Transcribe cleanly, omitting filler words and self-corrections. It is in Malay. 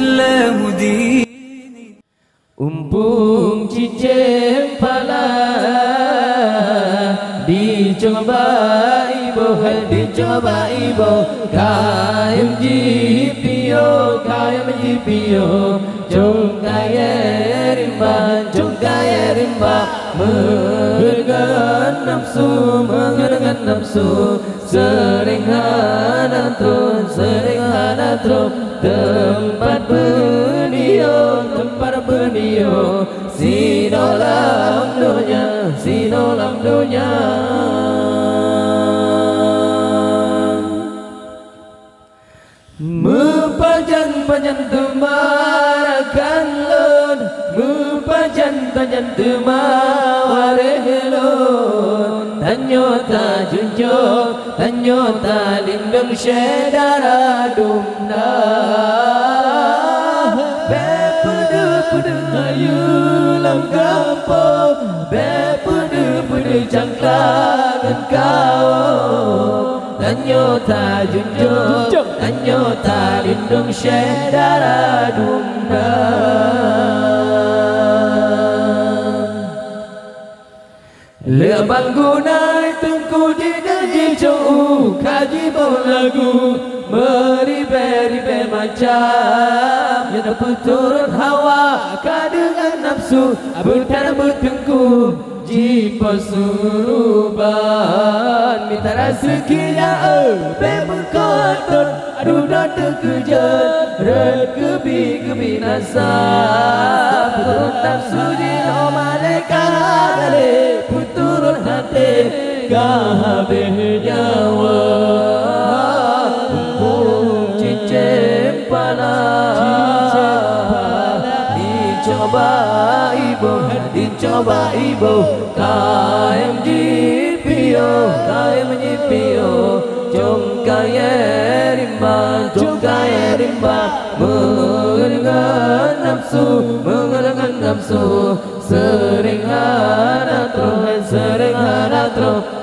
والإسلام ديني. Umpung cicim pala dicoba ibu, dicoba ibu. KMGPO, KMGPO, chung kaya rimba, chung kaya rimba. Mengergan nafsu, mengergan nafsu. Sering hanatron, sering hanatron. Tempat berdio, tempat berdio. Si dalam dunia, si dalam dunia. Mempajan-pajan temarakan lon, mempajan-pajan temawarelon. Tanyota junjung, tanyota lindung syedara dumna. Bepudu-pudu ayu lam kampung, bepudu-pudu cangklangan kau. Tanyota junjung, tanyota lindung syedara dumna. Lebang gunai tengku di daji cou, kaji bau lagu meribe-ribe macam. Yang dapat turun hawa kadengan nafsu, bukan bertengku jipa suruban. Minta rezekinya memang kotor, aduh dah terkejar kebi nasab. Turun nafsu di malaikat ale, turun hati kehabis nyawa. Umpung cicim pala dicoba ibu, dicoba ibu. KMGPO, KMGPO, jom kaya rimba, jom kaya rimba. Mengergan nafsu, mengergan nafsu. Sering hanatron, sering hanatron.